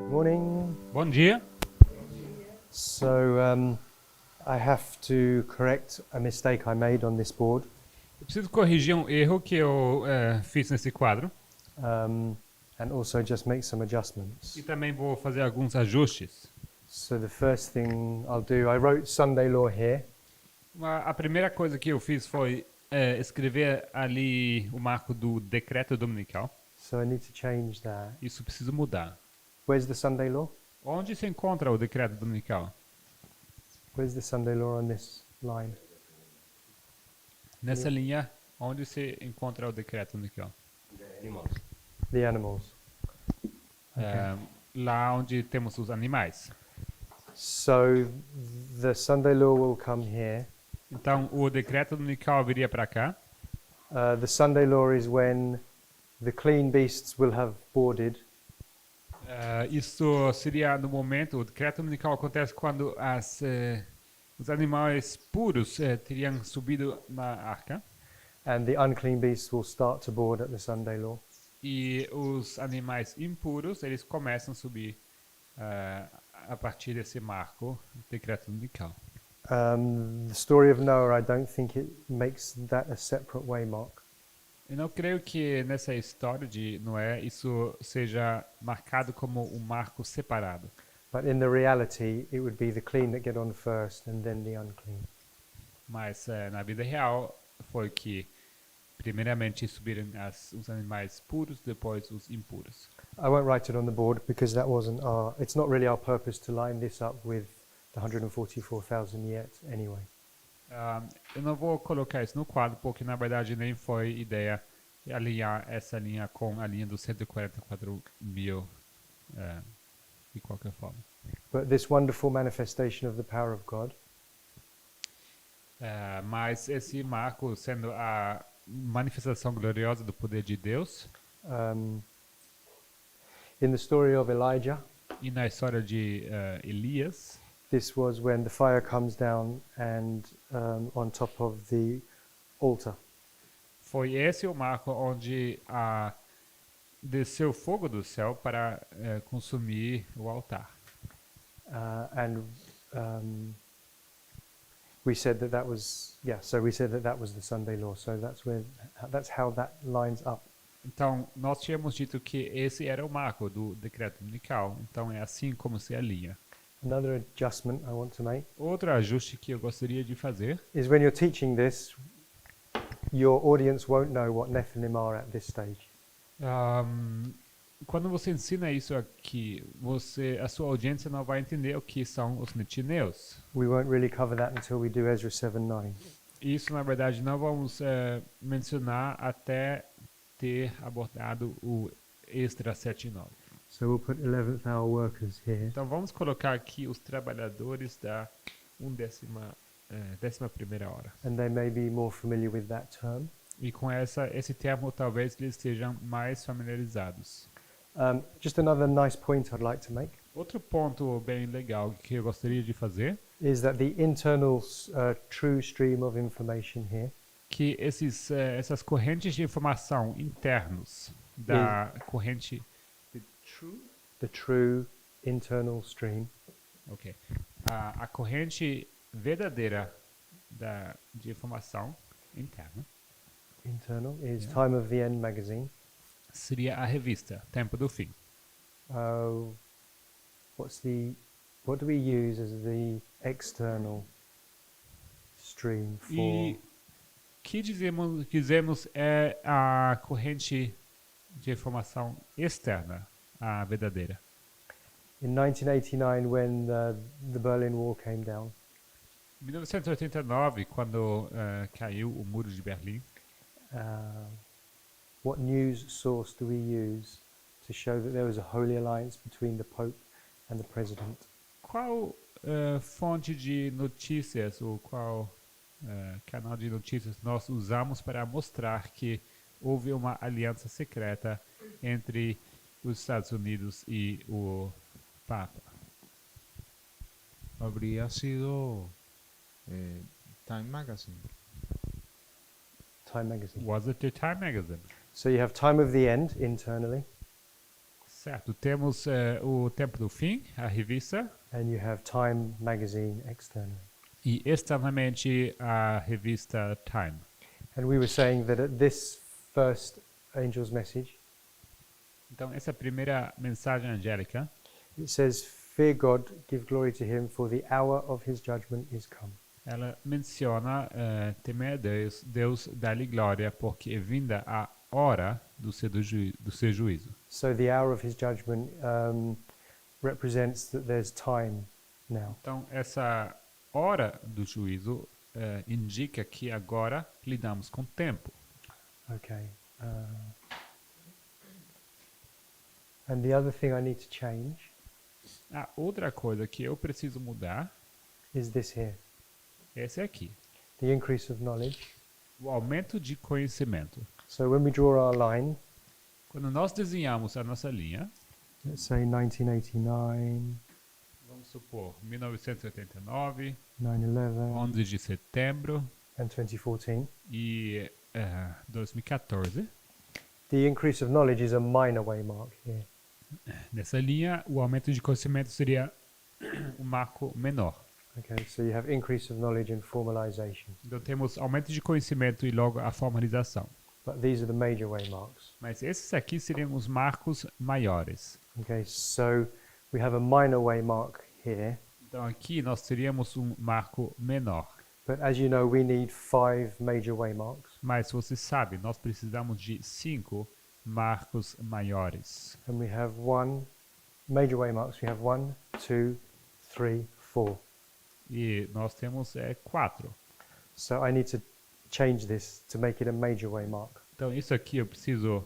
Morning. Bom dia. So I have to correct a mistake I made on this board, Eu preciso corrigir um erro que eu fiz nesse quadro and also just make some adjustments. e também vou fazer alguns ajustes. So the first thing I'll do, I wrote Sunday law here, A primeira coisa que eu fiz foi escrever ali o marco do decreto dominical. so I need to change that. Isso preciso mudar. Where's the Sunday law? Onde se encontra o decreto dominical? Where's the Sunday law on this line? Nessa linha, onde se encontra o decreto dominical? The animals. Lá onde temos os animais. So the Sunday law will come here. Então, o decreto dominical viria para cá. The Sunday law is when the clean beasts will have boarded, Isso seria no momento, o decreto dominical acontece quando os animais puros teriam subido na arca and the unclean beasts will start to board at the Sunday law. e os animais impuros eles começam a subir a partir desse marco, decreto dominical. The story of Noah, I don't think it makes that a separate way mark. Eu não creio que nessa história de Noé isso seja marcado como um marco separado. But in the reality, it would be the clean that get on first and then the unclean. Mas na vida real foi que primeiramente subiram os animais puros, depois os impuros. I won't write it on the board because it's not really our purpose to line this up with the 144,000 yet anyway. Eu não vou colocar isso no quadro porque na verdade nem foi ideia alinhar essa linha com a linha dos 144 mil de qualquer forma. But this wonderful manifestation of the power of God Mas esse marco sendo a manifestação gloriosa do poder de Deus in the story of Elijah, e na história de Elias, this was when the fire comes down and on top of the altar. foi esse o marco onde desceu fogo do céu para consumir o altar. We said that was the Sunday law. So that's how that lines up. Então, nós tínhamos dito que esse era o marco do decreto dominical. Então, é assim como se alinha. Another adjustment I want to make Outro ajuste que eu gostaria de fazer is when you're teaching this, your audience won't know what Nephilim are at this stage. quando você ensina isso aqui, a sua audiência não vai entender o que são os netineus. We won't really cover that until we do Ezra 7:9. Isso, na verdade, não vamos mencionar até ter abordado o Extra 7 e 9. So we'll put 11th hour workers here. Então vamos colocar aqui os trabalhadores da 11ª hora. And they may be more familiar with that term. E com esse termo talvez eles estejam mais familiarizados. Just another nice point I'd like to make Outro ponto bem legal que eu gostaria de fazer is that the internal true stream of information here que essas correntes de informação internos da corrente the true internal stream a corrente verdadeira de informação internal is Time of the End magazine. seria a revista Tempo do Fim. What do we use as the external stream for? E que dizemos é a corrente de informação externa, a verdadeira. In 1989, when the Berlin Wall came down, Em 1989, quando caiu o Muro de Berlim, what news source do we use to show that there was a holy alliance between the Pope and the President? qual fonte de notícias ou qual canal de notícias nós usamos para mostrar que houve uma aliança secreta entre os Estados Unidos e o Papa? Habría sido Time Magazine. Time magazine. Was it the Time magazine? So you have Time of the End internally, Certo, temos o Tempo do Fim, a revista, and you have Time magazine externally. e externamente a revista Time. And we were saying that at this first angel's message, Então, essa primeira mensagem angélica, it says, "Fear God, give glory to him, for the hour of his judgment is come." ela menciona temer a Deus dá-lhe glória, porque é vinda a hora do seu juízo. So the hour of his judgment represents that there's time now. Então, essa hora do juízo indica que agora lidamos com tempo. Okay. And the other thing I need to change A outra coisa que eu preciso mudar, is this here, essa é aqui. the increase of knowledge. O aumento de conhecimento. So when we draw our line, Quando nós desenhamos a nossa linha, let's say 1989, vamos supor 1989, 9/11, 11 de setembro and 2014, e 2014, the increase of knowledge is a minor waymark here. nessa linha o aumento de conhecimento seria um marco menor. Okay, so you have increase of knowledge and formalization. Então temos aumento de conhecimento e logo a formalização. But these are the major waymarks. Mas esses aqui seriam os marcos maiores. Okay, so we have a minor waymark here, Então aqui nós teríamos um marco menor. but as you know, we need 5 major waymarks, Mas você sabe, nós precisamos de 5 marcos maiores. and we have one major waymarks. We have 1, 2, 3, 4. E nós temos 4. So I need to change this to make it a major waymark. Então isso aqui eu preciso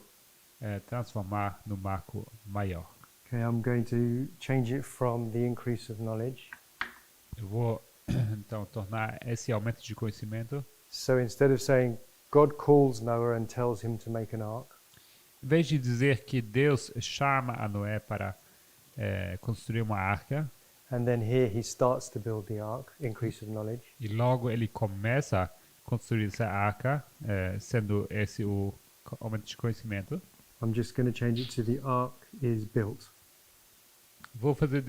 transformar no marco maior. Okay, I'm going to change it from the increase of knowledge. Eu vou então tornar esse aumento de conhecimento. So instead of saying God calls Noah and tells him to make an ark, Em vez de dizer que Deus chama a Noé para construir uma arca, and then here he starts to build the ark, increase of knowledge, e logo ele começa a construir essa arca, sendo esse o aumento de conhecimento, I'm just going to change it to the ark is built. vou fazer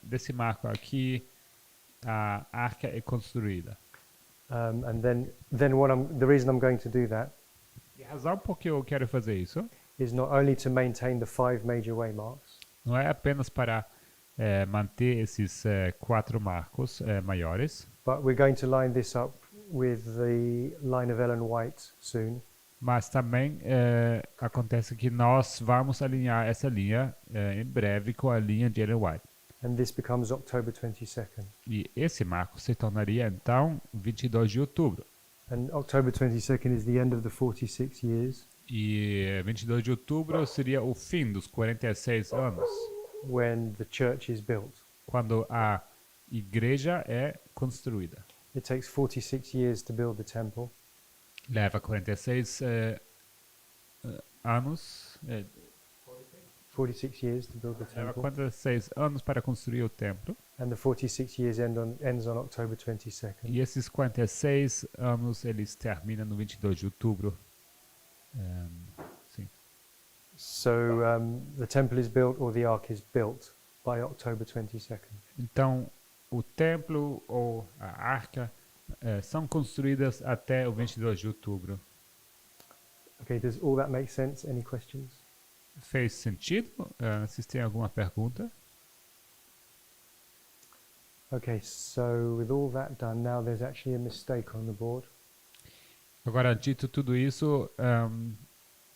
desse marco aqui, a arca é construída. And then the reason I'm going to do that E a razão por que eu quero fazer isso is not only to maintain the 5 major waymarks, não é apenas para manter esses 4 marcos maiores, but we're going to line this up with the line of Ellen White soon. mas também acontece que nós vamos alinhar essa linha em breve com a linha de Ellen White. And this becomes October 22nd. E esse marco se tornaria então 22 de outubro. And October 22nd is the end of the 46 years E 22 de outubro seria o fim dos 46 anos, when the church is built. quando a igreja é construída. It takes 46 years to build the temple, Leva 46 anos, 46 years to build the leva temple, 46 anos para construir o templo. and the 46 years ends on October 22nd. E esses 46 anos eles terminam no 22 de outubro. Sim. So the temple is built or the ark is built by October 22nd. Então, o templo ou a arca são construídas até o 22 de outubro. Okay, does all that make sense? Any questions? Fez sentido? Vocês têm alguma pergunta? Okay, so with all that done, now there's actually a mistake on the board. Agora, dito tudo isso,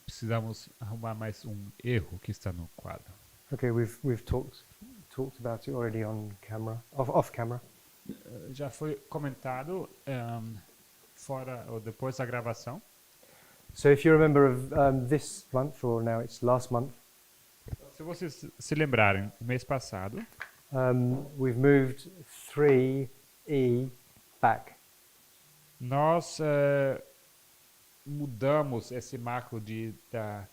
precisamos arrumar mais um erro que está no quadro. Okay, we've talked about it already on camera, off camera. Já foi comentado fora ou depois da gravação. So if you remember of this month, or now it's last month, Se vocês se lembrarem, mês passado, we've moved 3E back. nós mudamos esse marco da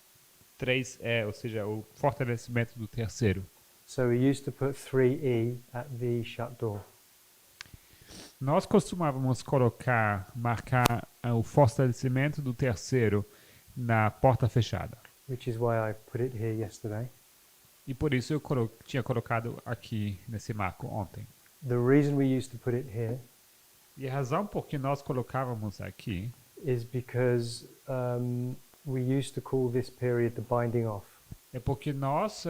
3E, ou seja, o fortalecimento do terceiro. So we used to put 3E at the shut door. Nós costumávamos marcar o fortalecimento do terceiro na porta fechada. which is why I put it here yesterday. E por isso eu tinha colocado aqui nesse marco ontem. The reason we used to put it here E a razão por que nós colocávamos aqui is because we used to call this period the binding off. é porque nós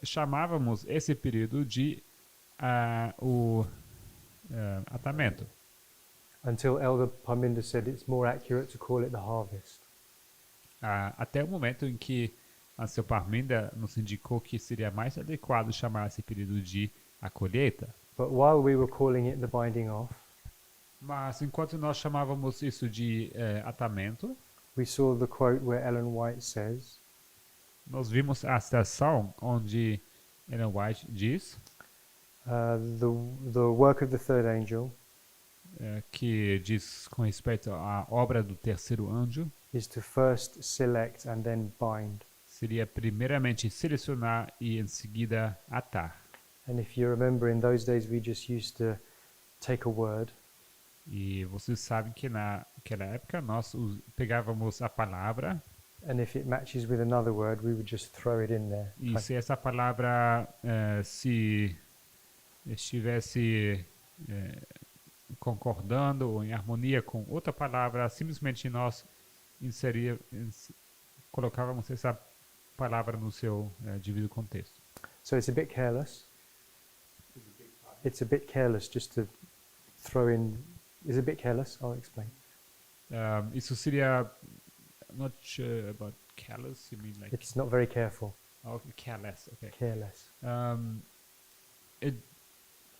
chamávamos esse período de o atamento. Until Elder Parminder said it's more accurate to call it the harvest. Até o momento em que a seu Parminder nos indicou que seria mais adequado chamar esse período de a colheita. But while we were calling it the binding off, Mas enquanto nós chamávamos isso de atamento, we saw the quote where Ellen White says, nós vimos a citação onde Ellen White diz the work of the third angel que diz com respeito à obra do terceiro anjo, is to first select and then bind. seria primeiramente selecionar e em seguida atar. And if you remember, in those days we just used to take a word E vocês sabem que naquela época nós pegávamos a palavra and if it matches with another word, we would just throw it in there. e se essa palavra se estivesse concordando ou em harmonia com outra palavra, simplesmente nós colocávamos essa palavra no seu devido contexto. So it's a bit careless. It's a bit careless just to throw in. Is a bit careless? I'll explain. Isso seria not sure about careless. You mean like It's not very careful. Careless? Okay. Careless. É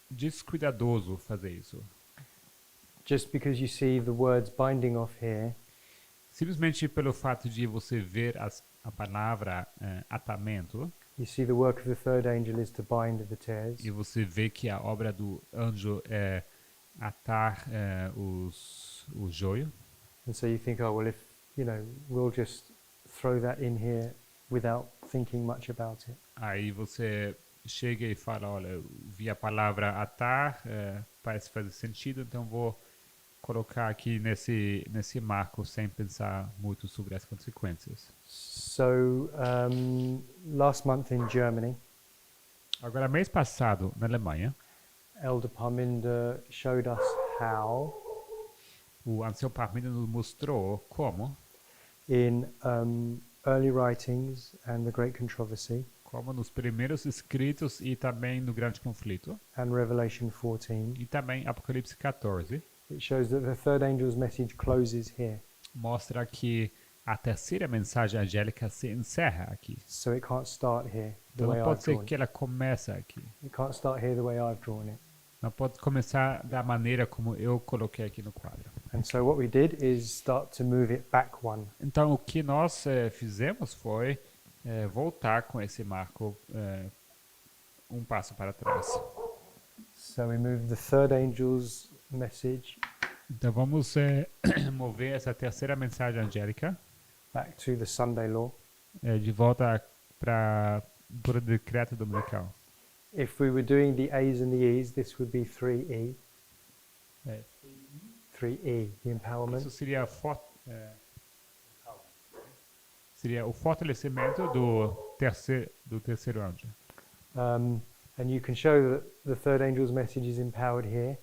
descuidadoso fazer isso. Just because you see the words binding off here, Simplesmente pelo fato de você ver a palavra atamento you see the work of the third angel is to bind the tares. e você vê que a obra do anjo é atar o joio. And so you think, oh, well, if, we'll just throw that in here without thinking much about it. Aí você chega e fala, olha, eu vi a palavra atar, parece fazer sentido, então vou colocar aqui nesse marco sem pensar muito sobre as consequências. So last month in Germany, Agora, mês passado, na Alemanha, Elder Parminder showed us how o ancião Parminder nos mostrou como in early writings and the Great Controversy nos primeiros escritos e também no Grande Conflito, and Revelation 14, e também Apocalipse 14, it shows that the third angel's message closes here. mostra que a terceira mensagem angélica se encerra aqui. So it can't start here the Então way não pode I've ser drawn que it. ela comece aqui. It can't start here the way I've drawn it. Não pode começar da maneira como eu coloquei aqui no quadro. And so what we did is start to move it back one. Então o que nós fizemos foi voltar com esse marco um passo para trás. So we moved the third angel's message Então vamos mover essa terceira mensagem angélica back to the Sunday law. de volta para o decreto dominical. If we were doing the A's and the E's, this would be 3E. 3E, the empowerment. Isso seria seria o fortalecimento do terceiro anjo. And you can show that the third angel's message is empowered here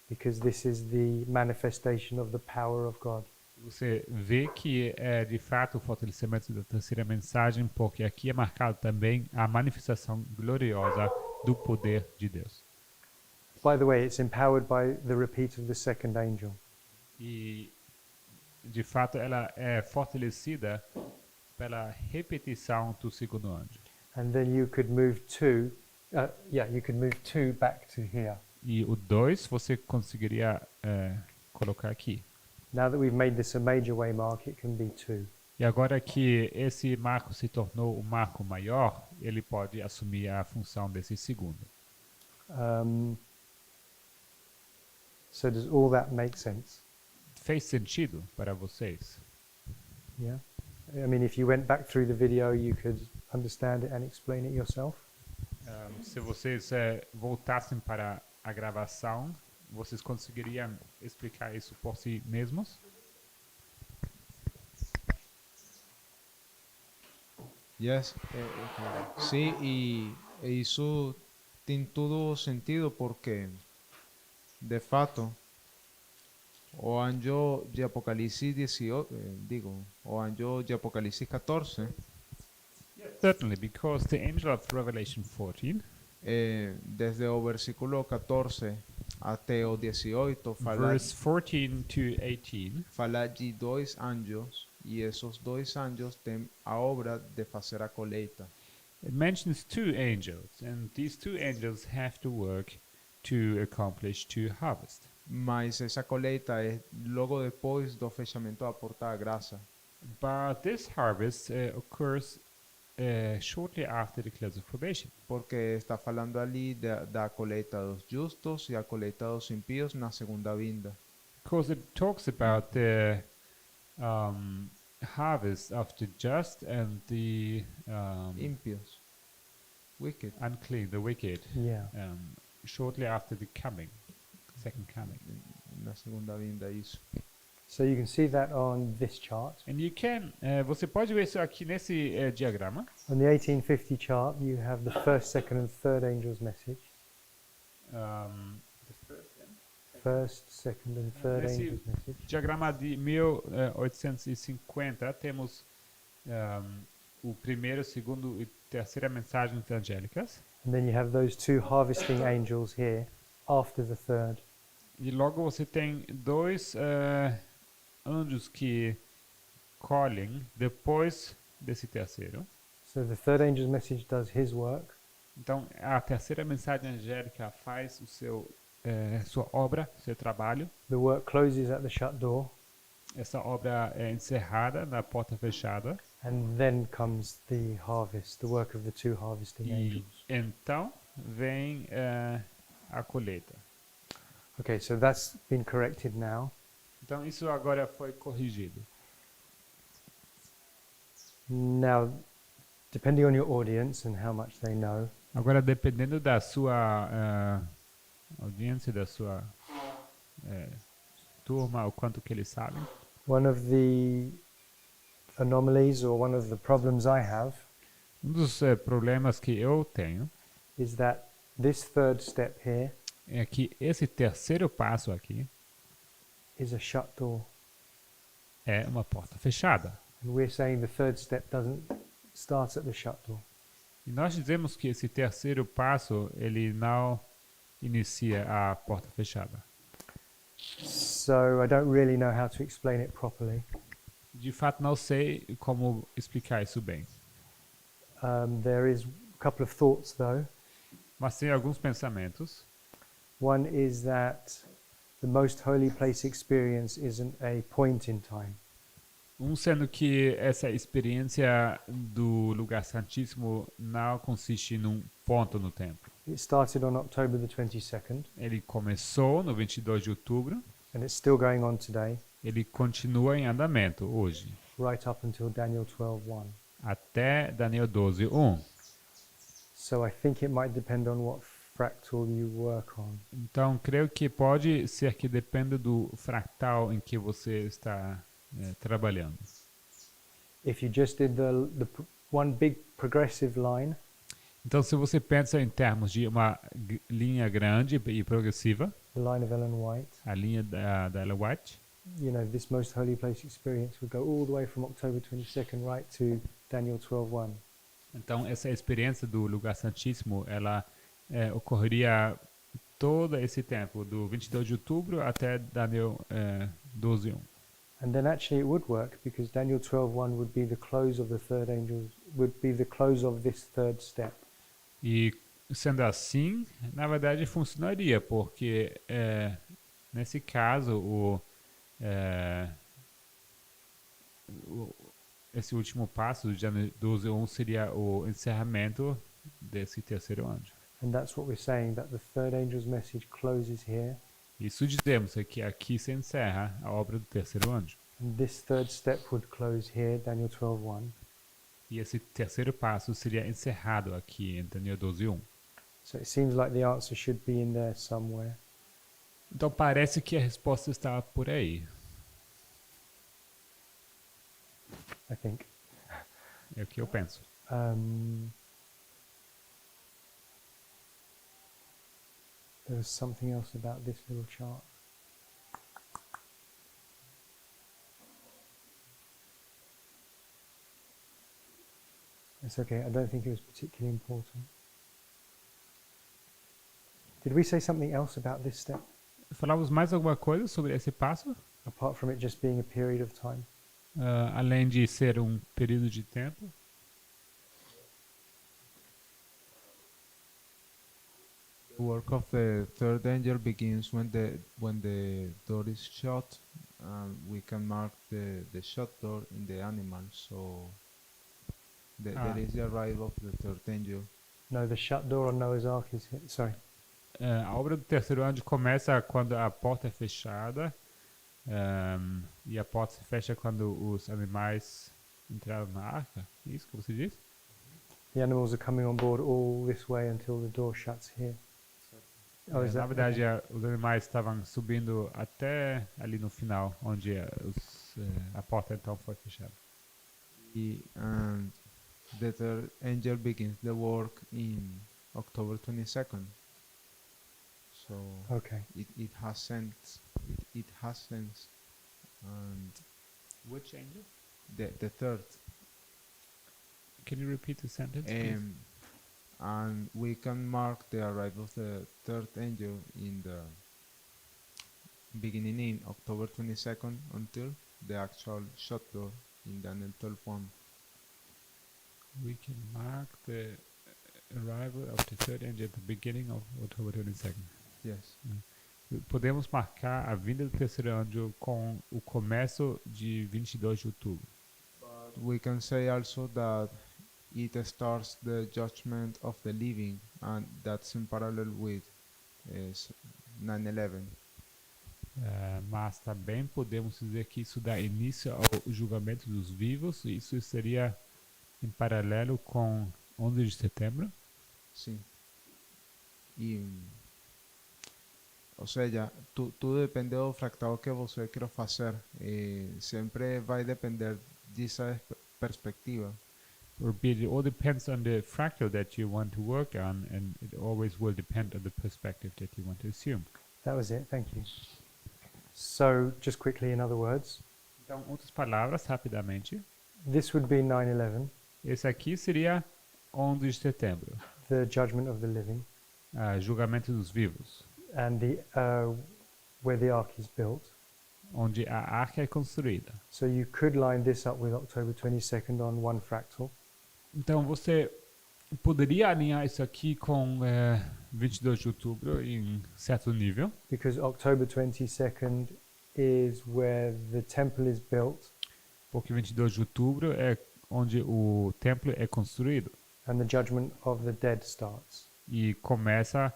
because this is the manifestation of the power of God. Você vê que é de fato o fortalecimento da terceira mensagem, porque aqui é marcado também a manifestação gloriosa do poder de Deus. By the way, it's empowered by the repeat of the second angel. E de fato ela é fortalecida pela repetição do segundo anjo. And then you could move you could move 2 back to here. E o 2 você conseguiria colocar aqui. Now that we've made this a major waymark, it can be 2. E agora que esse marco se tornou um marco maior, ele pode assumir a função desse segundo. So does all that make sense? Fez sentido para vocês? Yeah. I mean, if you went back through the video, you could understand it and explain it yourself. Se vocês voltassem para a gravação, vocês conseguiriam explicar isso por si mesmos? Yes. Sim, e isso tem todo sentido porque, de fato, o anjo de Apocalipse 18, o anjo de Apocalipse 14, Certainly, because the angel of Revelation 14, desde o versículo 14 até o 18, verse 14 to 18, fala de dois anjos, e esses dois anjos têm a obra de fazer a colheita. it mentions two angels, and these two angels have to work to accomplish to harvest. Mas essa colheita é logo depois do fechamento da porta da graça. But this harvest occurs shortly after the close of probation, Porque está falando ali da colheita dos justos e a colheita dos impíos na segunda vinda. because it talks about the harvest of the just and the Ímpios. Wicked. unclean, the wicked, Yeah. shortly after the coming, second coming. Na segunda vinda, isso. So you can see that on this chart. And you can, você pode ver isso aqui nesse diagrama. On the 1850 chart, you have the first, second, and third angel's message. The first First, second, and third Nesse angel's message. diagrama de 1850 temos o primeiro, segundo e terceira mensagem angélicas. And then you have those two harvesting angels here after the third. E logo você tem dois anjos que colhem depois desse terceiro. So the third angel's message does his work. Então a terceira mensagem angélica faz o sua obra, seu trabalho. The work closes at the shut door, Essa obra é encerrada na porta fechada. and then comes the harvest, the work of the two harvesting E angels. então vem a colheita. Okay, so that's been corrected now. Então isso agora foi corrigido. Now, depending on your audience and how much they know, Agora, dependendo da sua audiência, da sua turma, o quanto que eles sabem, one of the anomalies or one of the problems I have dos problemas que eu tenho is that this third step here é que esse terceiro passo aqui is a shut door. é uma porta fechada. And we're saying the third step doesn't start at the shut door. E nós dizemos que esse terceiro passo, ele não inicia a porta fechada. So I don't really know how to explain it properly. De fato, não sei como explicar isso bem. There is a couple of thoughts though. Mas tem alguns pensamentos. One is that the most holy place experience isn't a point in time. Sendo que essa experiência do lugar santíssimo não consiste num ponto no tempo. It started on October the 22nd, Ele começou no 22 de outubro, and it's still going on today, ele continua em andamento hoje, right up until Daniel 12:1. até Daniel 12:1. So I think it might depend on what fractal you work on. Então, creio que pode ser que dependa do fractal em que você está trabalhando. If you just did one big progressive line, Então, se você pensa em termos de uma linha grande e progressiva, the line of Ellen White, a linha da Ellen White, you know, this most holy place experience would go all the way from October 22nd right to Daniel 12:1. então essa experiência do lugar santíssimo, ela ocorreria todo esse tempo, do 22 de outubro até Daniel 12:1. And then actually it would work because Daniel 12:1 would be the close of the third angel, would be the close of this third step. E sendo assim, na verdade funcionaria, porque nesse caso esse último passo do Daniel 12:1 seria o encerramento desse terceiro anjo. And that's what we're saying, that the third angel's message closes here, Isso dizemos que aqui se encerra a obra do terceiro anjo. and this third step would close here, Daniel 12:1. E esse terceiro passo seria encerrado aqui em Daniel 12:1. So it seems like the answer should be in there somewhere. Então parece que a resposta está por aí. I think. É o que eu penso. There was something else about this little chart. It's okay, I don't think it was particularly important. Did we say something else about this step, Falamos mais alguma coisa sobre esse passo? apart from it just being a period of time? Além de ser período de tempo? The work of the third angel begins when the door is shut. We can mark the shut door in the animal, so there is the arrival of the third angel. No, the shut door on Noah's Ark is here. Sorry. A obra do terceiro anjo começa quando a porta é fechada, e a porta se fecha quando os animais entraram na arca. É isso que você disse? The animals are coming on board all this way until the door shuts here. Oh, is Na that verdade, os animais estavam subindo até ali no final, onde a porta então foi fechada. And the third angel begins the work in October 22nd. So okay? it has sense. It has sense. And Which angel? the third. Can you repeat the sentence, please? And we can mark the arrival of the third angel in the beginning in October 22nd until the actual shut door in Daniel 12:1. We can mark the arrival of the third angel at the beginning of October 22nd. Yes. Podemos marcar a vinda do terceiro anjo com o começo de 22 de outubro. But we can say also that it starts the judgment of the living, and that's in parallel with 9/11. Mas também podemos dizer que isso dá início ao julgamento dos vivos. Isso seria em paralelo com 11 de setembro. Sim. Ou seja, tudo depende do fractal que você quer fazer. Sempre vai depender dessa perspectiva. It all depends on the fractal that you want to work on, and it always will depend on the perspective that you want to assume. That was it. Thank you. So, just quickly, in other words, Então, outras palavras, rapidamente. this would be 9/11, Esse aqui seria 11 de setembro, the judgment of the living, julgamento dos vivos, and where the ark is built. onde a arca é construída. So you could line this up with October 22nd on one fractal, Então, você poderia alinhar isso aqui com 22 de outubro em certo nível, because October 22nd is where the temple is built porque 22 de outubro é onde o templo é construído and the judgment of the dead starts. e começa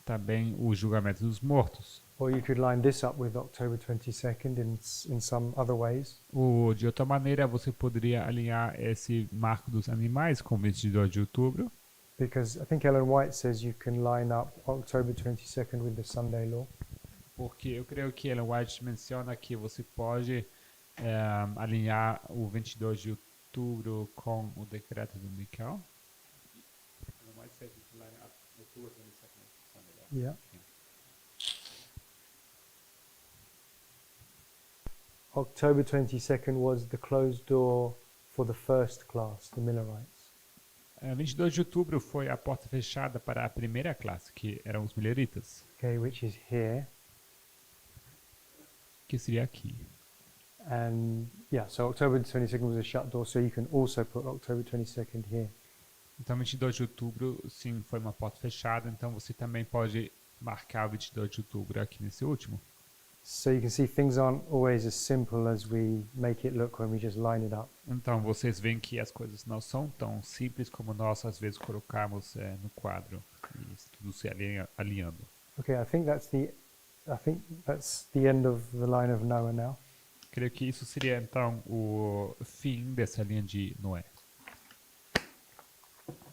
também o julgamento dos mortos. Or you could line this up with October 22nd in some other ways, Ou, de outra maneira, você poderia alinhar esse marco dos animais com 22 de outubro, because I think Ellen White says you can line up October 22nd with the Sunday law. porque eu creio que Ellen White menciona que você pode alinhar o 22 de outubro com o decreto dominical. Ellen White says you can line up October 22nd with Sunday law. Yeah. October 22nd was the closed door for the first class, the Millerites. 22 de outubro foi a porta fechada para a primeira classe, que eram os mileritas, Okay, which is here. que seria aqui. And yeah, so October 22nd was a shut door, so you can also put October 22nd here. Então, 22 de outubro, sim, foi uma porta fechada, então você também pode marcar o 22 de outubro aqui nesse último. So you can see things aren't always as simple as we make it look when we just line it up. Então, vocês veem que as coisas não são tão simples como nós às vezes colocamos no quadro e tudo se alinhando. Okay, I think that's the end of the line of Noah now. Creio que isso seria então o fim dessa linha de Noé.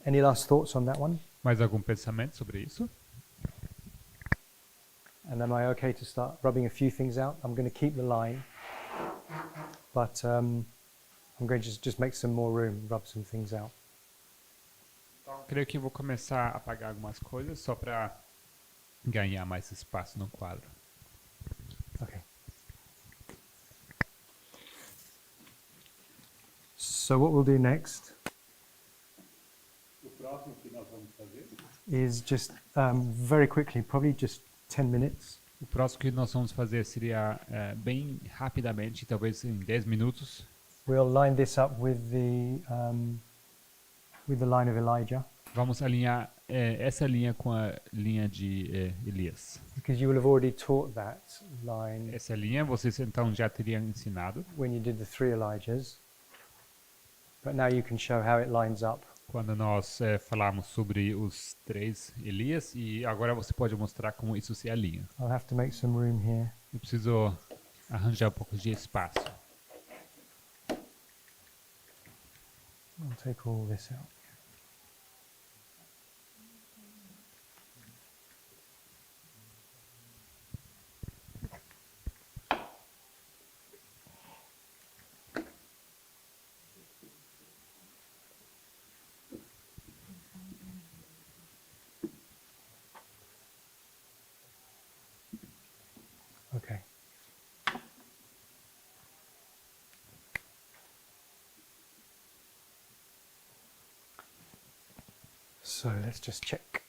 Any last thoughts on that one? Mais algum pensamento sobre isso? And am I okay to start rubbing a few things out? I'm going to keep the line, but I'm going to just make some more room, rub some things out. Então, creio que vou começar a apagar algumas coisas só para ganhar mais espaço no quadro. Okay. So what we'll do next O próximo que nós vamos fazer? is just very quickly, probably just 10 minutes. O próximo que nós vamos fazer seria bem rapidamente, talvez em 10 minutos. We'll line this up with the line of Elijah, Vamos alinhar essa linha com a linha de Elias. because you will have already taught that line Essa linha vocês então já teriam ensinado when you did the 3 Elijahs, but now you can show how it lines up. quando nós falamos sobre os 3 Elias, e agora você pode mostrar como isso se alinha. I'll have to make some room here. Eu preciso arranjar um pouco de espaço. I'll take all this out. Okay. So let's just check.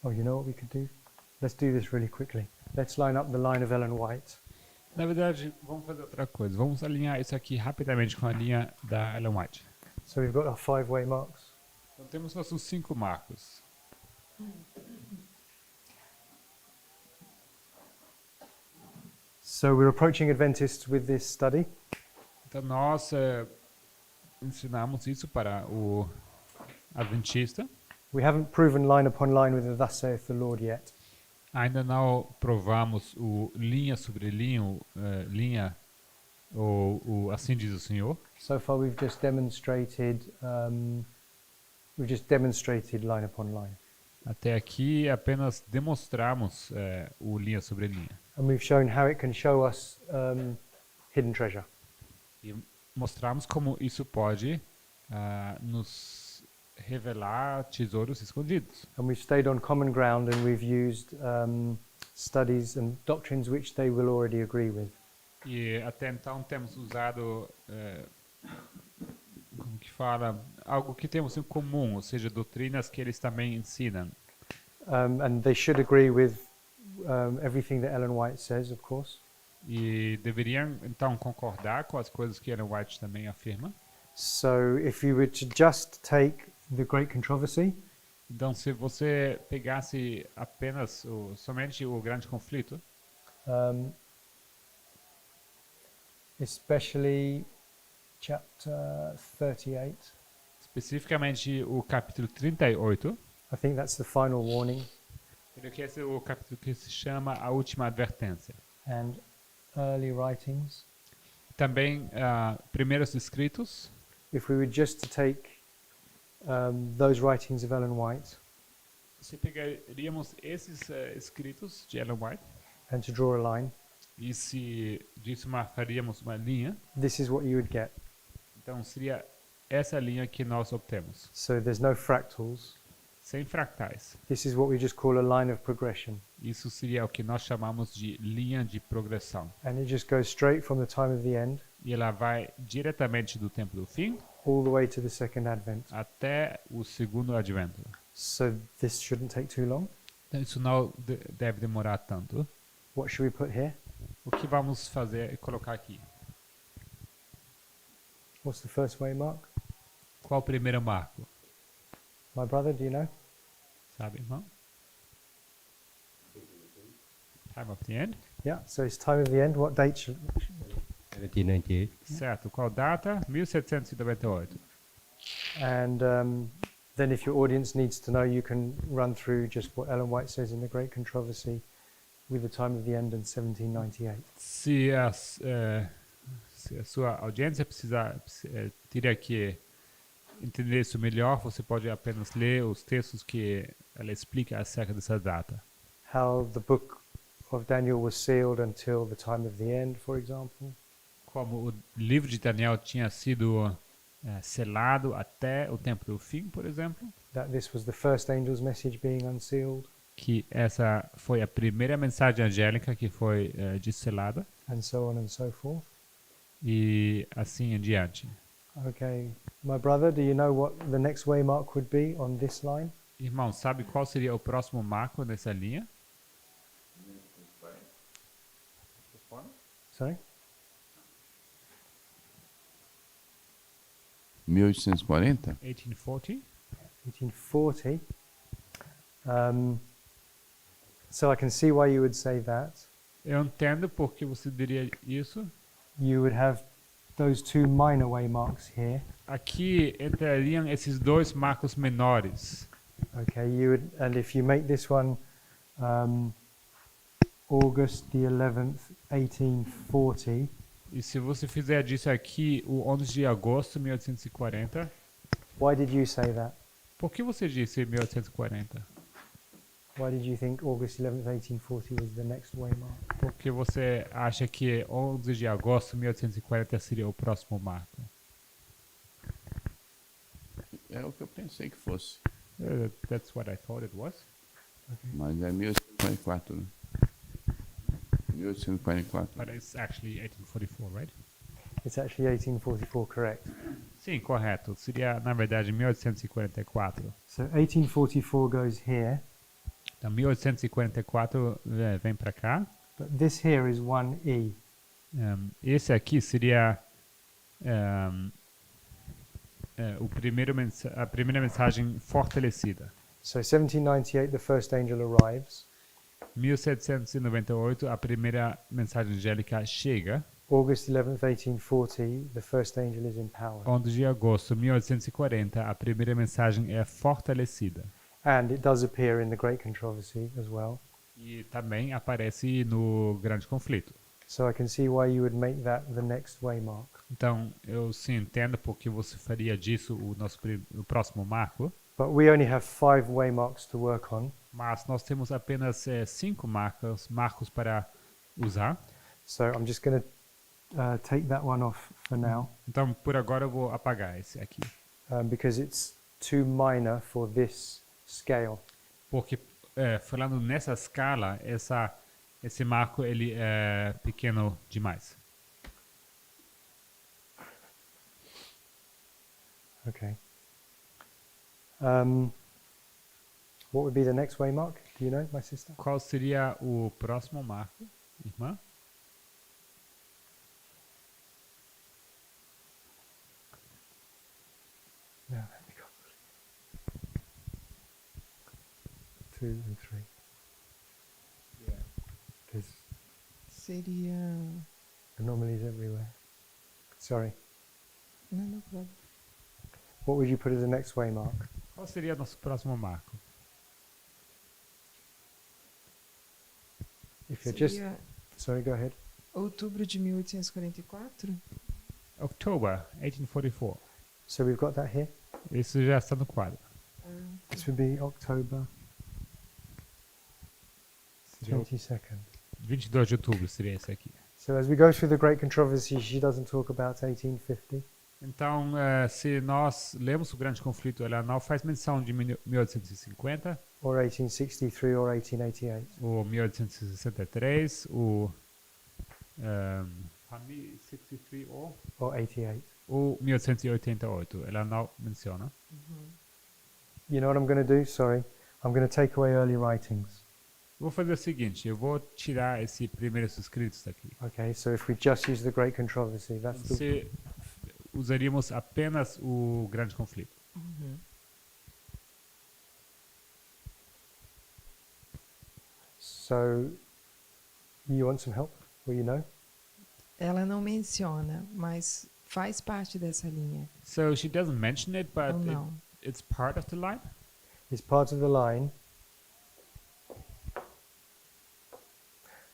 Oh, you know what we could do? Let's do this really quickly. Let's line up the line of Ellen White. Na verdade, vamos fazer outra coisa. Vamos alinhar isso aqui rapidamente com a linha da Ellen White. So we've got our 5-way marks. Então temos nossos 5 marcos. So we're approaching Adventists with this study. Então nós ensinamos isso para o Adventista. We haven't proven line upon line with the Thus saith the Lord yet. Ainda não provamos o linha sobre linha ou assim diz o Senhor. So far we've just demonstrated line upon line. Até aqui apenas demonstramos o linha sobre linha. And we've shown how it can show us hidden treasure. E mostramos como isso pode nos revelar tesouros escondidos. And we've stayed on common ground and we've used studies and doctrines which they will already agree with. E até então temos usado, como que fala, algo que temos em comum, ou seja, doutrinas que eles também ensinam. And they should agree with everything that Ellen White says, of course. E deveriam então concordar com as coisas que Ellen White também afirma. So if you were to just take the Great Controversy, Então, se você pegasse apenas somente o grande conflito, especially chapter 38, especificamente o capítulo 38, I think that's the final warning, creio que esse é o capítulo que se chama A Última Advertência. and early writings, Também primeiros escritos. if we were just to take those writings of Ellen White Se pegaríamos esses escritos de Ellen White and to draw a line, e se disso faríamos uma linha, this is what you would get. então seria essa linha que nós obtemos, So there's no fractals. sem fractais. This is what we just call a line of progression. Isso seria o que nós chamamos de linha de progressão. And it just goes straight from the time of the end E ela vai diretamente do tempo do fim all the way to the second advent. até o segundo advento. So this shouldn't take too long. Então isso não deve demorar tanto. What should we put here? O que vamos fazer é colocar aqui. What's the first way mark? Qual o primeiro marco? My brother, do you know? Sabe, irmão? Time of the end. Yeah, so it's time of the end. What date should 1798. Certo. Qual data? 1798. And then if your audience needs to know, you can run through just what Ellen White says in The Great Controversy with the time of the end in 1798. Se a sua audiência teria que entender isso melhor, você pode apenas ler os textos que ela explica acerca dessa data. How the book of Daniel was sealed until the time of the end, for example. Como o livro de Daniel tinha sido selado até o tempo do fim, por exemplo. That this was the first angel's message being unsealed. Que essa foi a primeira mensagem angélica que foi desselada. And so on and so forth. E assim em diante. Okay, my brother, do you know what the next waymark would be on this line? Irmão, sabe qual seria o próximo marco nessa linha? Sorry? 1840? 1840. 1840. So I can see why you would say that. Eu entendo por que você diria isso. You would have those two minor waymarks here. Aqui entrariam esses dois marcos menores. Okay, you would, and if you make this one August the 11th, 1840. E se você fizer disso aqui o 11 de agosto de 1840. Why did you say that? Por que você disse 1840? Why did you think August 11th, 1840 was the next waymark? Porque você acha que 11 de agosto de 1840 seria o próximo marco? É o que eu pensei que fosse. That's what I thought it was. Mas é 1844, né? 1844. But it's actually 1844, right? It's actually 1844, correct. Sim, correto. Seria, na verdade, 1844. So 1844 goes here, Então, 1844 vem para cá. but this here is 1E. Esse aqui seria a primeira mensagem fortalecida. So 1798, the first angel arrives. 1798, a primeira mensagem angélica chega. August 11th, 1840, the first angel is empowered. 11 de agosto de 1840, a primeira mensagem é fortalecida. And it does appear in the Great Controversy as well. E também aparece no Grande Conflito. So I can see why you would make that the next waymark. Então, eu sim entendo porque você faria disso o próximo marco. But we only have 5 waymarks to work on. Mas nós temos apenas 5 marcos para usar. So I'm just going to take that one off for now Então, por agora eu vou apagar esse aqui. because it's too minor for this scale. Porque, falando nessa escala, esse marco ele é pequeno demais. Okay. What would be the next waymark? Do you know, my sister? Qual seria o próximo marco, irmã? No, let me go. 2 and 3. There's Seria. anomalies everywhere. Sorry. Não, não problema. What would you put as the next waymark? Qual seria nosso próximo marco? If you're just Seria sorry, go ahead. outubro de 1844? October 1844. So we've got that here. Isso já está no quadro. This would be October Seria o 22nd. 22 de outubro seria esse aqui. So as we go through the Great Controversy, she doesn't talk about 1850. Então, se nós lemos o Grande Conflito, ela não faz menção de 1850, Or 1863 or 1888. ou 1863, o 63 Or 88. ou 1888. Ela não menciona. You know what I'm going to do? Sorry. I'm going to take away early writings. Vou fazer o seguinte, eu vou tirar esse primeiros escritos daqui. Okay, so if we just use the Great Controversy, that's the, Se usaríamos apenas o Grande Conflito. so you want some help? Or you know? Ela não menciona, mas faz parte dessa linha. So she doesn't mention it, but Ou não? it's part of the line. It's part of the line.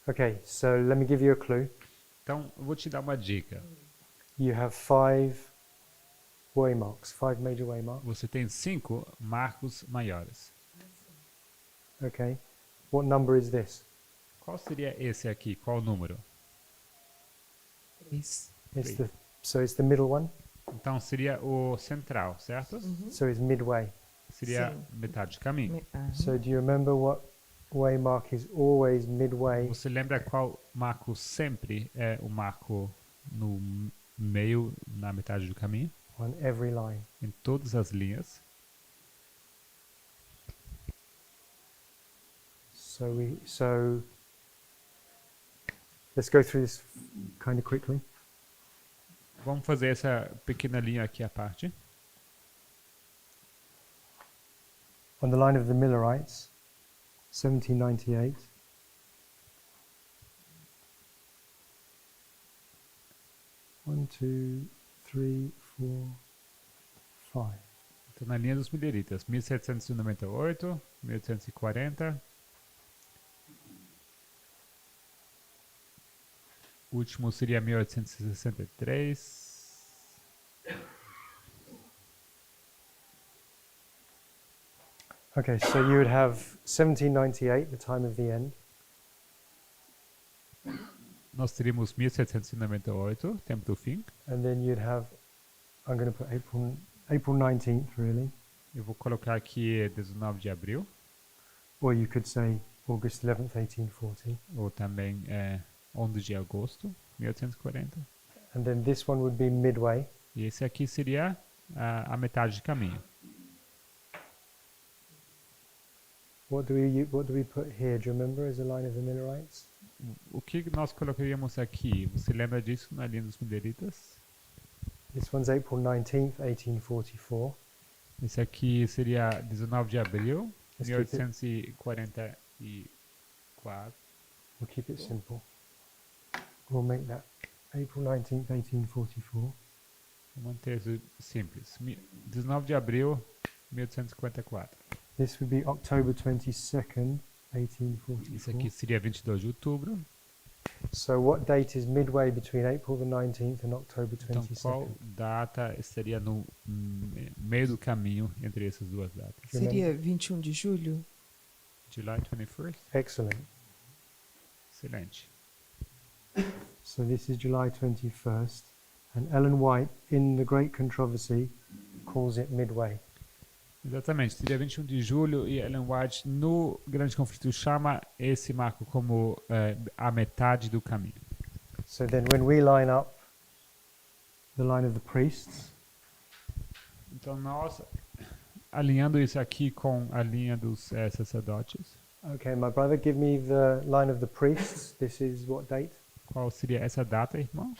Okay, so let me give you a clue. Então, eu vou te dar uma dica. you have 5 waymarks, 5 major waymarks. Você tem 5 marcos maiores. Okay. What number is this? Qual seria esse aqui? Qual o número? 3. So it's the middle one. Então seria o central, certo? So it's midway. Seria Sim. metade de caminho. So do you remember what waymark is always midway? Você lembra qual marco sempre é o marco no meio, na metade do caminho? On every line. Em todas as linhas. So let's go through this kind of quickly. Vamos fazer essa pequena linha aqui à parte. On the line of the Millerites, 1798. One, two, three, four, five. Então, na linha dos mileritas, 1798, 1840. O último seria 1863. Okay, so you would have 1798, the time of the end. Nós teríamos 1798, tempo do fim. And then you'd have, I'm going to put April 19th, really. Eu vou colocar aqui 19 de abril, Or you could say August 11th, 1840. ou também 11 de agosto, 1840. And then this one would be midway. E esse aqui seria a metade de caminho. What do we put here? Do you remember as a line of the Millerites? O que nós colocaríamos aqui? Você lembra disso na linha dos mileritas? This one's April 19th, 1844. Esse aqui seria 19 de abril, Let's keep it- 1844. We'll keep it simple. We'll make that April 19th, 1844. Vou manter isso simples. 19 de abril, 1854. This would be October 22nd, Isso 1844. aqui seria 22 de outubro. So what date is midway between April the 19th and October Então, qual 22nd? data estaria no meio do caminho entre essas duas datas? Seria 21 de julho? July 21st? Excellent. Excelente. So this is July 21st. And Ellen White, in The Great Controversy, calls it midway. Exatamente, seria 21 de julho e Ellen White, no Grande Conflito, chama esse marco como a metade do caminho. So then when we line up the line of the priests, Então, nós, alinhando isso aqui com a linha dos sacerdotes, okay, my brother, give me the line of the priests. This is what date? qual seria essa data, irmão?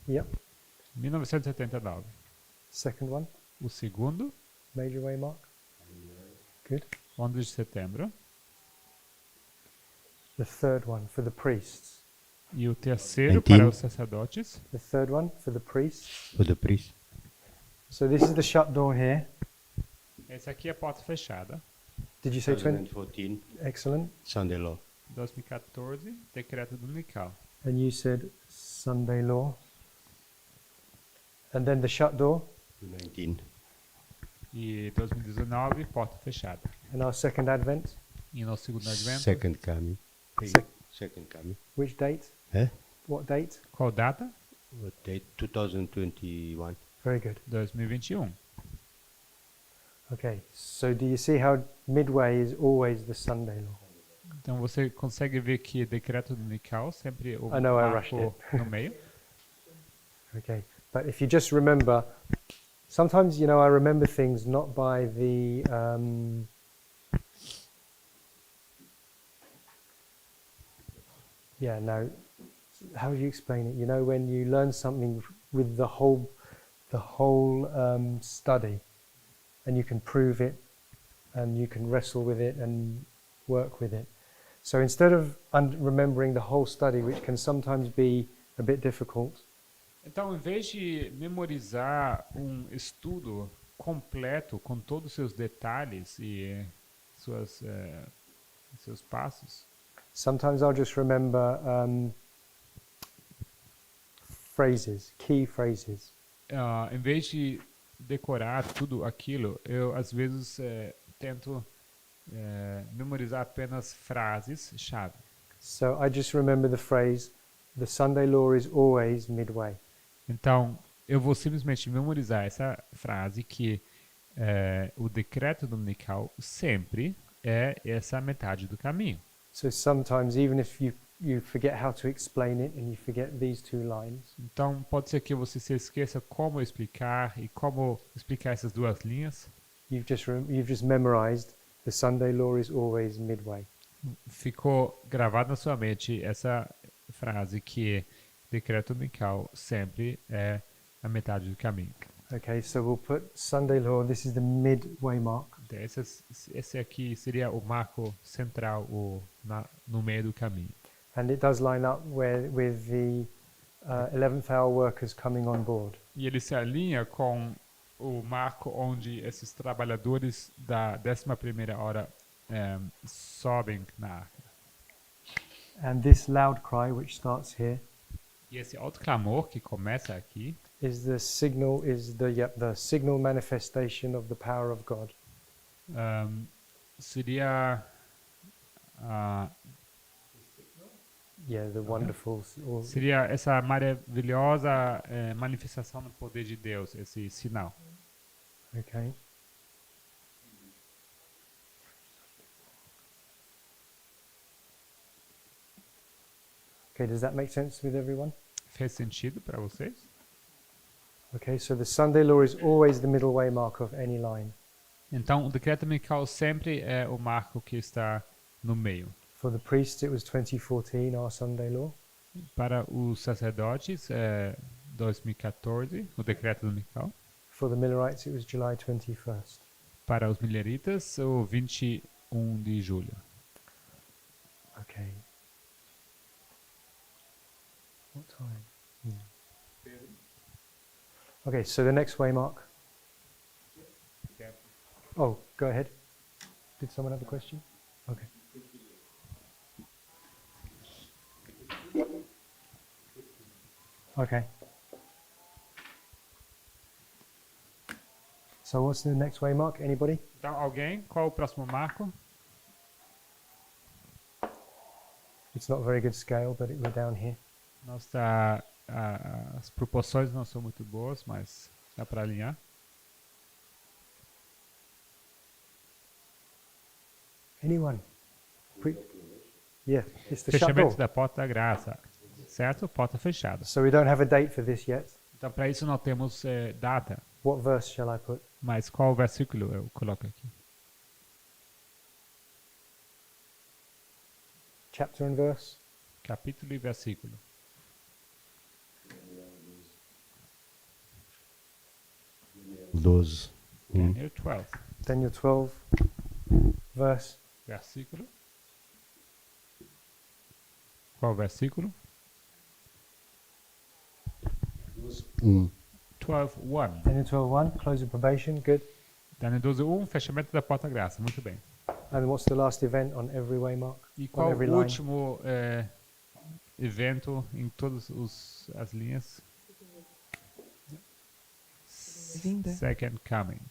Yep. 1979. Second one, O segundo, major waymark. Good. 11 de setembro. The third one for the priests. E o terceiro 19. para os sacerdotes. The third one for the priests. For the priest. So this is the shut door here. Essa aqui é a porta fechada. Did you say 20? 2014, Excellent. Sunday law. 2014, decreto dominical. And you said Sunday law. And then the shut door. 2019, E 2019, porta fechada. And our second advent. E no segundo advento, second coming. Sec- Second coming. Which date? Eh? What date? qual data? What date? 2021. Very good. 2021. Okay. So do you see how midway is always the Sunday law? Então você consegue ver que decreto dominical sempre o I know, I rushed marco no meio. Okay. But if you just remember, sometimes, you know, I remember things not by the, yeah, no, how do you explain it? You know, when you learn something with the whole study, and you can prove it, and you can wrestle with it and work with it. So instead of remembering the whole study, which can sometimes be a bit difficult, Então, em vez de memorizar um estudo completo com todos os seus detalhes e suas seus passos. Sometimes I'll just remember phrases, key phrases. Em vez de decorar tudo aquilo, eu às vezes tento memorizar apenas frases-chave. So I just remember the phrase, the Sunday law is always midway. Então, eu vou simplesmente memorizar essa frase que o decreto dominical sempre é essa metade do caminho. So sometimes even if you forget how to explain it and you forget these two lines, Então, pode ser que você se esqueça como explicar e como explicar essas duas linhas. you've just memorized the Sunday law is always midway. Ficou gravado na sua mente essa frase que decreto dominical sempre é a metade do caminho. Okay, so we'll put Sunday law, this is the midway mark. Então, esse aqui seria o marco central no meio do caminho. And it does line up with the 11th hour workers coming on board. E ele se alinha com o marco onde esses trabalhadores da 11ª hora sobem na arca. And this loud cry, which starts here, E esse alto clamor que começa aqui is the signal manifestation of the power of God. seria The wonderful. seria essa maravilhosa manifestação do poder de Deus, esse sinal. Okay. Okay, does that make sense with everyone? Fez sentido para vocês? Okay, so the Sunday law is always the middle way mark of any line. Então, o decreto dominical sempre é o marco que está no meio. For the priests, it was 2014, our Sunday law. Para os sacerdotes, 2014, o decreto dominical. For the Millerites, it was July 21st. Para os mileritas, o 21 de julho. Okay. What time? Okay, so the next way mark. Oh, go ahead. Did someone have a question? Okay. Okay. So what's the next way mark? Anybody? Então, alguém? Qual o próximo marco? It's not a very good scale, but we're down here. As proporções não são muito boas, mas dá para alinhar. Anyone? Yeah, it's the shut Fechamento door. da porta da graça. Certo? Porta fechada. So we don't have a date for this yet. Então, para isso não temos data. What verse shall I put? Mas qual versículo eu coloco aqui? Chapter and verse? Capítulo e versículo. Those. Daniel 12. Daniel 12, verse. Versículo. Qual versículo? 12:1. Daniel 12:1, close of probation, good. Daniel 12:1, fechamento da porta da graça. Muito bem. And what's the last event on every way mark? E On qual every o line? último evento em todas as linhas? Vinda. Second coming.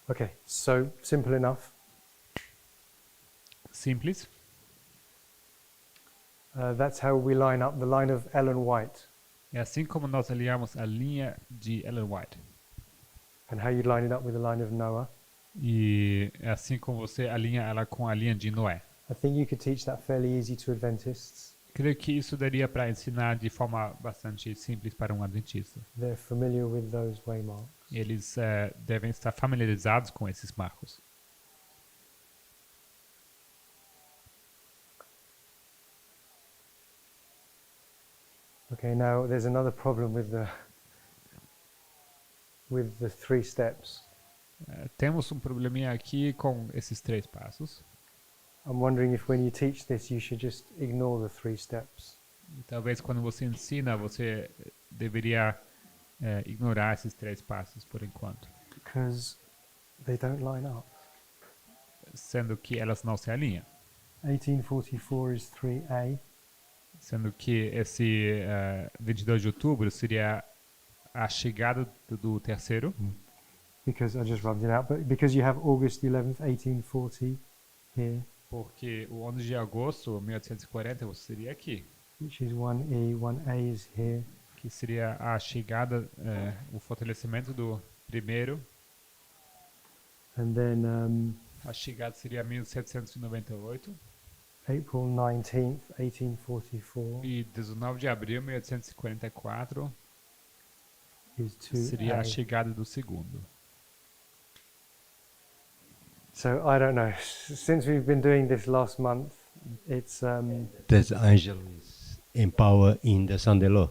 Okay, so simple enough. Simples. That's how we line up the line of Ellen White É assim como nós alinhamos a linha de Ellen White. and how you line it up with the line of Noah. E é assim como você alinha ela com a linha de Noé. I think you could teach that fairly easy to Adventists. Creio que isso daria para ensinar de forma bastante simples para um adventista. They're familiar with those way marks. Eles devem estar familiarizados com esses marcos. Okay, now there's another problem with the 3 steps. Temos um probleminha aqui com esses 3 passos. I'm wondering if when you teach this, you should just ignore the 3 steps. E talvez quando você ensina, você deveria ignorar esses 3 passos por enquanto. Because they don't line up. sendo que elas não se alinham. 1844 is 3A. Sendo que esse 22 de outubro seria a chegada do terceiro, Because I just rubbed it out, but because you have August 11th, 1840 here, porque o 11 de agosto de 1840 seria aqui, which is 1E, 1A is here, que seria a chegada, o fortalecimento do primeiro, and then a chegada seria 1798 April 19th, 1844 e 19 de abril de 1844 is seria a 2A. chegada do segundo. So I don't know. Since we've been doing this last month, it's This angel is empowered in the Sunday law.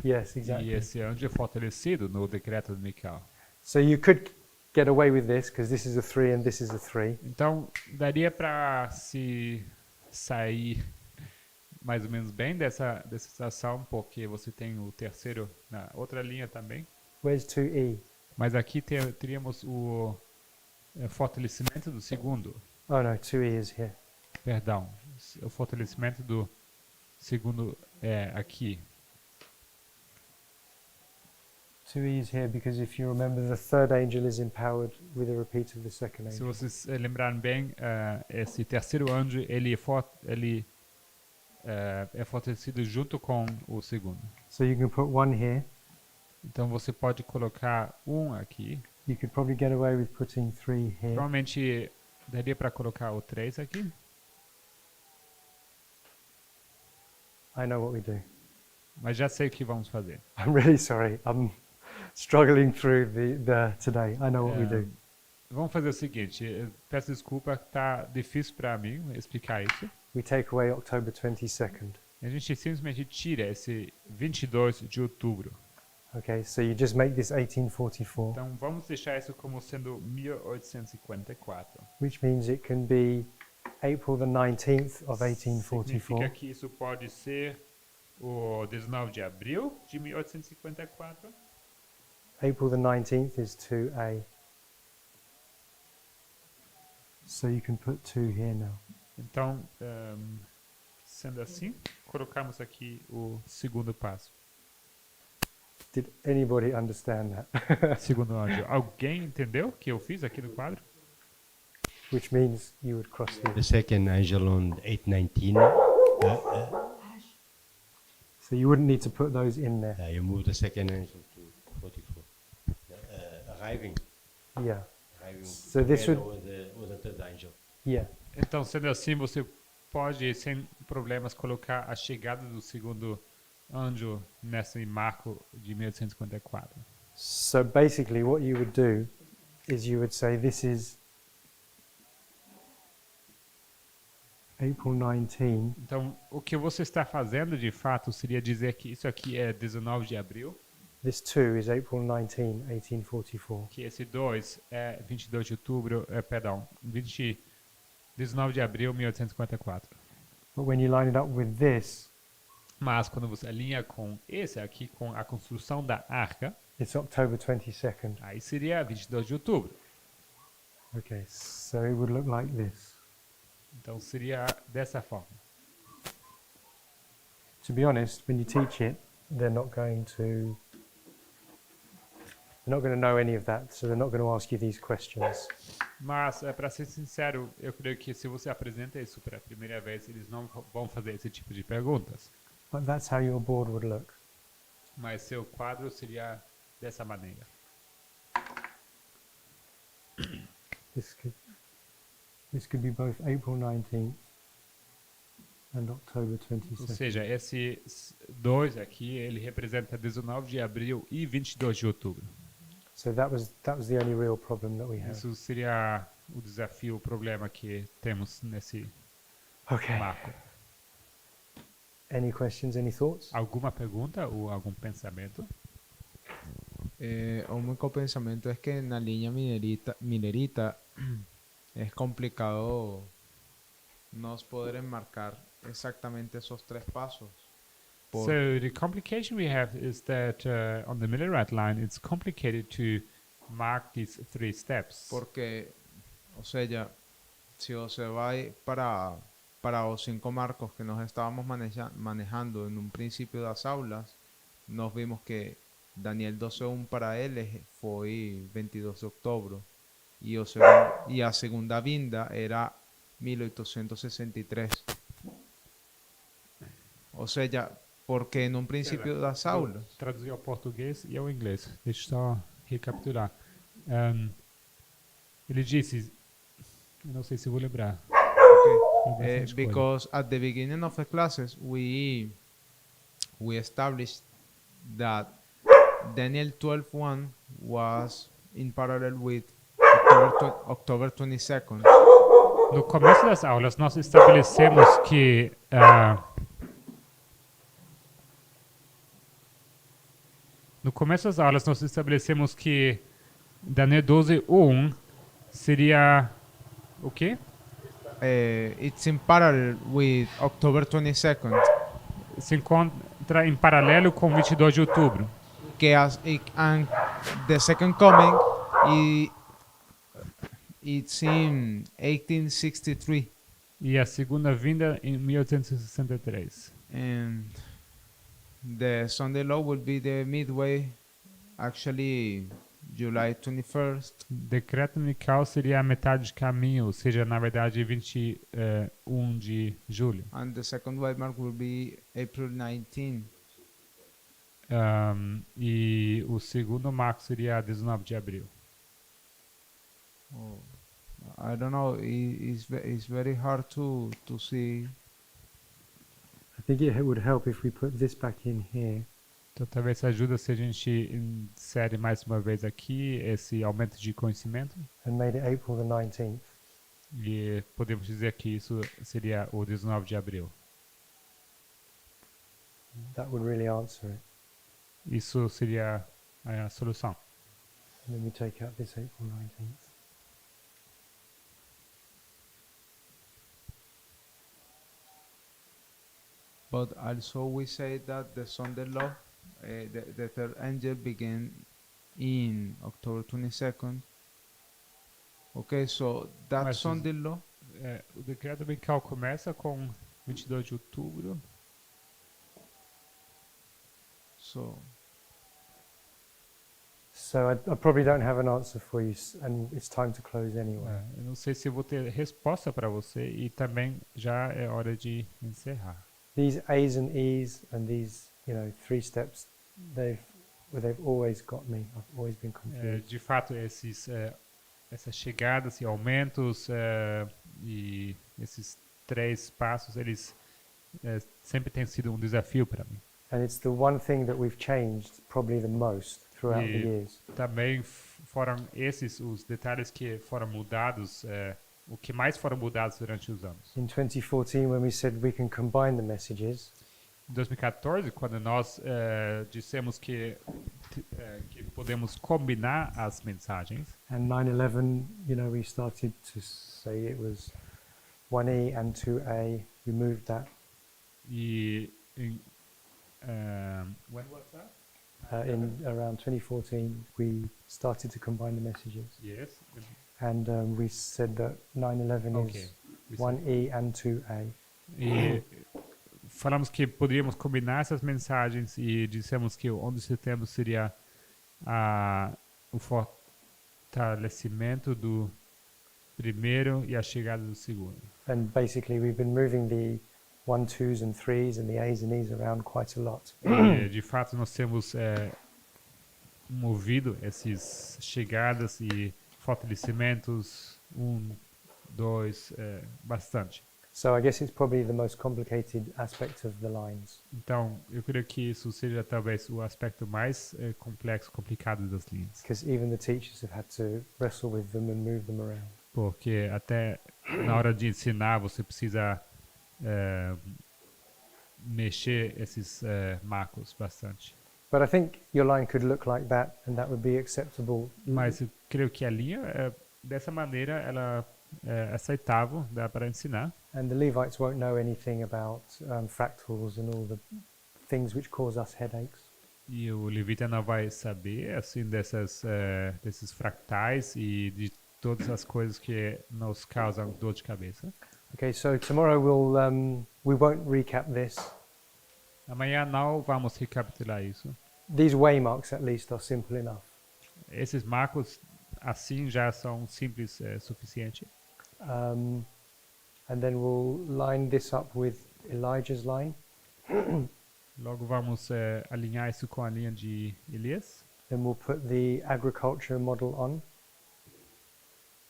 yes, E exactly. esse anjo é fortalecido no decreto de Micael. So you could get away with this because this is a 3 and this is a 3. Então, daria para se sair mais ou menos bem dessa situação, porque você tem o terceiro na outra linha também. Where's 2E? Mas aqui teríamos o fortalecimento do segundo. Oh no, 2E is here. Perdão, o fortalecimento do segundo é aqui. 2E is here because if you remember, the third angel is empowered with a repeat of the second Se angel. vocês lembrarem bem, esse terceiro anjo ele é fortalecido junto com o segundo. So you can put 1 here. Então você pode colocar um aqui. You could probably get away with putting 3 here. Provavelmente daria para colocar o 3 aqui. I know what we do. Mas já sei o que vamos fazer. I'm really sorry. I'm struggling through the today. I know what we do. Vamos fazer o seguinte, peço desculpa, tá difícil para mim explicar isso. We take away October 22nd. A gente simplesmente tira esse 22 de outubro. Okay, so you just make this 1844, Então vamos deixar isso como sendo 1854. which means it can be April the 19th of Significa 1844, que isso pode ser o 19 de abril de 1854. April the 19th is 2A. So you can put 2 here now. Então, sendo assim, colocamos aqui o segundo passo. Did anybody understand that? Segundo anjo. Alguém entendeu o que eu fiz aqui no quadro? Which means you would cross The here. second angel on 819, So you wouldn't need to put those in there. you move the second angel to 44. Arriving Yeah, So this together would- with the third angel. yeah. Então, sendo assim, você pode, sem problemas, colocar a chegada do segundo anjo nesse marco de 1854. So basically what you would do is you would say this is April 19. Então, o que você está fazendo, de fato, seria dizer que isso aqui é 19 de abril, This 2 is April 19, 1844. que esse 2 é 22 de outubro, 19 de abril de 1854. But when you line it up with this, Mas quando você alinha com esse aqui, com a construção da arca, it's October 22nd. aí seria 22 de outubro. Okay, so it would look like this. Então seria dessa forma. To be honest, when you teach it, they're not going to know any of that, so they're not going to ask you these questions. Mas, para ser sincero, eu creio que se você apresenta isso pela primeira vez, eles não vão fazer esse tipo de perguntas. But that's how your board would look. Mas seu quadro seria dessa maneira. This could be both April 19th and October Ou 22nd. seja, esse 2 aqui, ele representa 19 de abril e 22 de outubro. So that was the only real problem that we have. Isso seria o desafio, o problema que temos nesse Okay. marco. Any questions, any thoughts? Alguma pergunta ou algum pensamento? Un único pensamiento es que en la línea minerita es complicado nos poder enmarcar exactamente esos 3 pasos. Por- So the complication we have is that on the Millerite line, it's complicated to mark these 3 steps. Porque, o sea, ya si você vai para os 5 marcos que nós estávamos manejando en un principio das aulas, nós vimos que Daniel 12.1 para ele foi 22 de outubro e a segunda vinda era 1863. Ou seja, porque num princípio das aulas. Vou traduzir ao português e ao inglês. Deixa eu só recapitular. Ele disse, não sei se vou lembrar. Okay. Because at the beginning of the classes we established that Daniel 12.1 was in parallel with October 22nd. No começo das aulas, nós estabelecemos que Daniel 12.1 seria o quê? It's in parallel with October 22nd. Se encontra em paralelo com 22 de outubro. And the second coming it's in 1863. E a segunda vinda em 1863. And the Sunday law will be the midway, actually July 21st. Decreto unical seria a metade de caminho, ou seja, na verdade 21 de julho. And the second white mark will be April 19. E o segundo marco seria 19 de abril. Oh, I don't know. It's very hard to see. I think it would help if we put this back in here. Então talvez ajude se a gente insere mais uma vez aqui esse aumento de conhecimento. And made it April the 19th. E podemos dizer que isso seria o 19 de abril. That would really answer it. Isso seria a solução. And then we take out this April 19th. But also we say that the Sunday law, the third angel began in October 22nd. Okay, so that Mas Sunday law. O decreto unical começa com 22 de outubro. So I probably don't have an answer for you, and it's time to close anyway. Eu não sei se eu vou ter resposta para você e também já é hora de encerrar. These A's and E's and these, 3 steps, they've always got me. I've always been confused. De fato, essas chegadas e aumentos e esses 3 passos, eles sempre têm sido um desafio para mim. And it's the one thing that we've changed probably the most throughout the years. Também foram esses os detalhes que foram mudados, o que mais foram mudados durante os anos. In 2014, when we said we can combine the messages, Em 2014, quando nós dissemos que podemos combinar as mensagens, and 9/11, we started to say it was 1E and 2A. We moved that. e when was that? In around 2014, we started to combine the messages. Yes. And we said that 9/11 Okay. is 1E and 2A. E falamos que poderíamos combinar essas mensagens e dissemos que o 11 de setembro seria o fortalecimento do primeiro e a chegada do segundo. And basically, we've been moving the 1, 2s and 3s and the A's and E's around quite a lot. E, de fato, nós temos movido essas chegadas e fortalecimentos 1, 2, bastante. So I guess it's probably the most complicated aspect of the lines. Então, eu creio que isso seja talvez o aspecto mais complexo, complicado das linhas. Because even the teachers have had to wrestle with them and move them around. Porque até na hora de ensinar você precisa mexer esses marcos bastante. But I think your line could look like that, and that would be acceptable. Mas eu creio que a linha, dessa maneira, ela é aceitável, dá para ensinar. And the Levites won't know anything about fractals and all the things which cause us headaches. E o levita não vai saber assim desses fractais e de todas as coisas que nos causam dor de cabeça. Okay, so tomorrow we won't recap this. Amanhã não vamos recapitular isso. These waymarks, at least, are simple enough. Esses marcos assim já são simples suficiente. And then we'll line this up with Elijah's line. Logo vamos alinhar isso com a linha de Elias. Then we'll put the agriculture model on.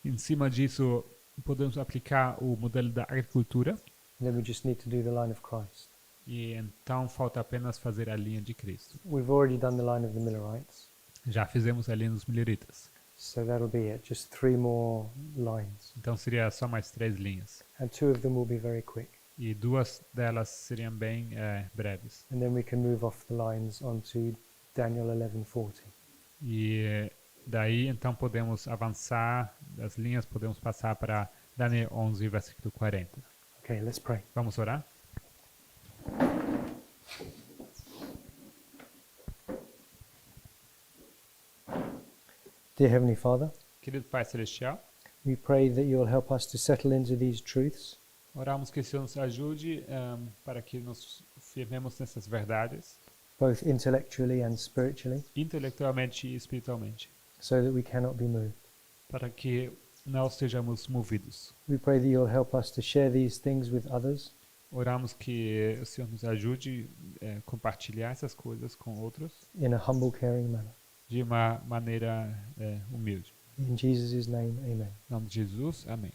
Em cima disso, podemos aplicar o modelo da agricultura. And then we just need to do the line of Christ. E então falta apenas fazer a linha de Cristo. We've already done the line of the Millerites. Já fizemos a linha dos mileritas. So that'll be it, just 3 more lines. Então seria só mais 3 linhas. And 2 of them will be very quick. E 2 delas seriam bem breves. And then we can move off the lines onto Daniel 11:40. E daí então podemos avançar das linhas, podemos passar para Daniel 11, versículo 40. Okay, let's pray. Vamos orar? Dear Heavenly Father, Querido Pai Celestial, we pray that you will help us to settle into these truths, oramos que o Senhor nos ajude para que nos firmemos nessas verdades, both intellectually and spiritually, intelectualmente e espiritualmente, so that we cannot be moved. para que não sejamos movidos. We pray that you will help us to share these things with others, Oramos que o Senhor nos ajude a compartilhar essas coisas com outros in a humble, caring manner. de uma maneira humilde. In Jesus' name, amen. Em nome de Jesus, amém.